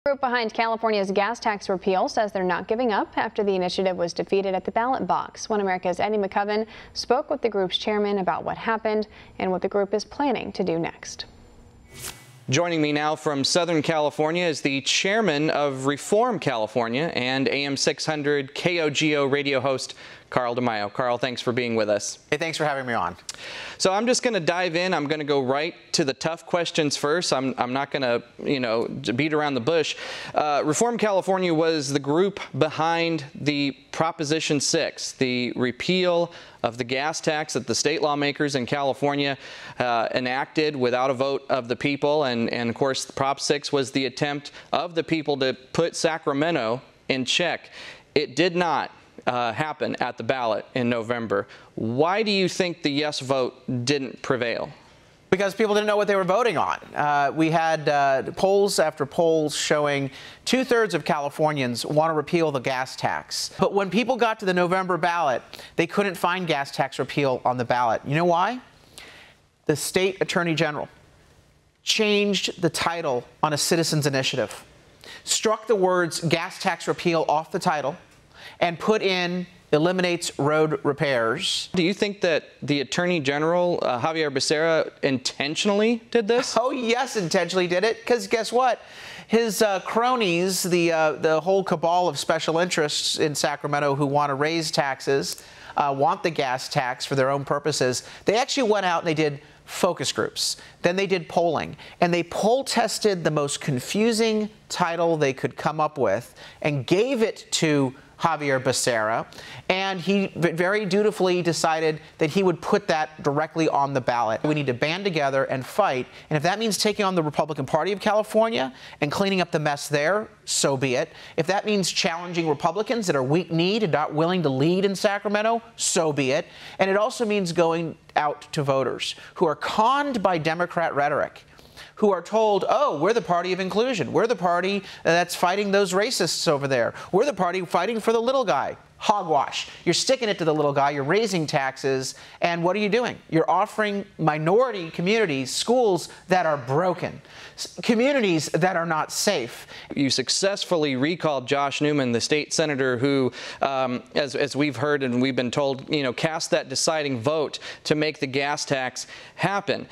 The group behind California's gas tax repeal says they're not giving up after the initiative was defeated at the ballot box. One America's Eddie McCoven spoke with the group's chairman about what happened and what the group is planning to do next. Joining me now from Southern California is the chairman of Reform California and AM 600 KOGO radio host Carl DeMaio. Carl, thanks for being with us. Hey, thanks for having me on. So I'm just going to dive in. I'm going to go right to the tough questions first. I'm not going to, beat around the bush. Reform California was the group behind the Proposition 6, the repeal of the gas tax that the state lawmakers in California enacted without a vote of the people. And of course, Prop 6 was the attempt of the people to put Sacramento in check. It did not happen at the ballot in November. Why do you think the yes vote didn't prevail? Because people didn't know what they were voting on. We had polls after polls showing 2/3 of Californians want to repeal the gas tax. But when people got to the November ballot, they couldn't find gas tax repeal on the ballot. You know why? The state attorney general changed the title on a citizens initiative, struck the words gas tax repeal off the title, and put in eliminates road repairs. Do you think that the Attorney General, Javier Becerra, intentionally did this? Oh, yes, intentionally did it, because guess what? His cronies, the whole cabal of special interests in Sacramento who want to raise taxes, want the gas tax for their own purposes, they actually went out and they did focus groups. Then they did polling, and they poll tested the most confusing title they could come up with and gave it to Javier Becerra, and he very dutifully decided that he would put that directly on the ballot. We need to band together and fight, and if that means taking on the Republican Party of California and cleaning up the mess there, so be it. If that means challenging Republicans that are weak-kneed and not willing to lead in Sacramento, so be it. And it also means going out to voters who are conned by Democrat rhetoric, who are told, oh, we're the party of inclusion. We're the party that's fighting those racists over there. We're the party fighting for the little guy. Hogwash. You're sticking it to the little guy. You're raising taxes. And what are you doing? You're offering minority communities schools that are broken, communities that are not safe. You successfully recalled Josh Newman, the state senator who, as we've heard and we've been told, cast that deciding vote to make the gas tax happen.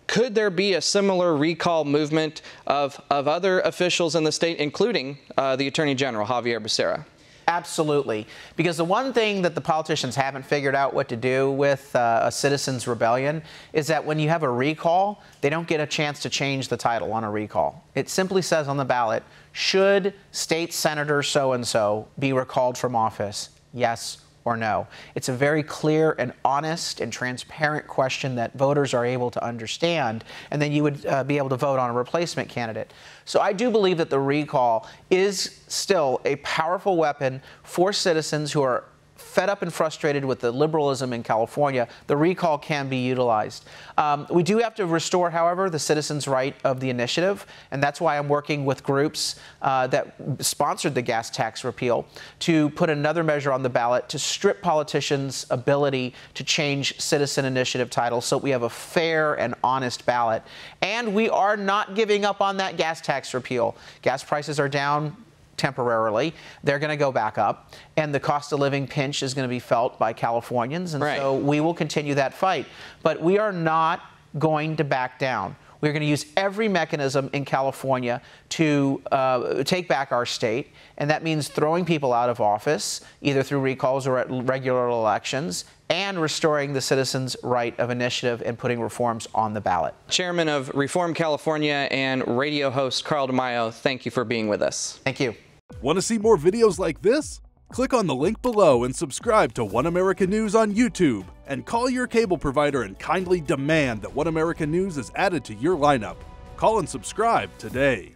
Could there be a similar recall movement of other officials in the state, including the Attorney General, Javier Becerra? Absolutely. Because the one thing that the politicians haven't figured out what to do with a citizen's rebellion is that when you have a recall, they don't get a chance to change the title on a recall. It simply says on the ballot, should State Senator so-and-so be recalled from office? Yes or no. It's a very clear and honest and transparent question that voters are able to understand, and then you would be able to vote on a replacement candidate. So I do believe that the recall is still a powerful weapon for citizens who are fed up and frustrated with the liberalism in California. The recall can be utilized. We do have to restore, however, the citizens' right of the initiative, and that's why I'm working with groups that sponsored the gas tax repeal to put another measure on the ballot to strip politicians' ability to change citizen initiative titles so we have a fair and honest ballot. And we are not giving up on that gas tax repeal. Gas prices are down temporarily. They're going to go back up, and the cost of living pinch is going to be felt by Californians, and so we will continue that fight. But we are not going to back down. We're going to use every mechanism in California to take back our state, and that means throwing people out of office, either through recalls or at regular elections, and restoring the citizens' right of initiative and putting reforms on the ballot. Chairman of Reform California and radio host Carl DeMaio, thank you for being with us. Thank you. Want to see more videos like this? Click on the link below and subscribe to One America News on YouTube, and call your cable provider and kindly demand that One America News is added to your lineup. Call and subscribe today.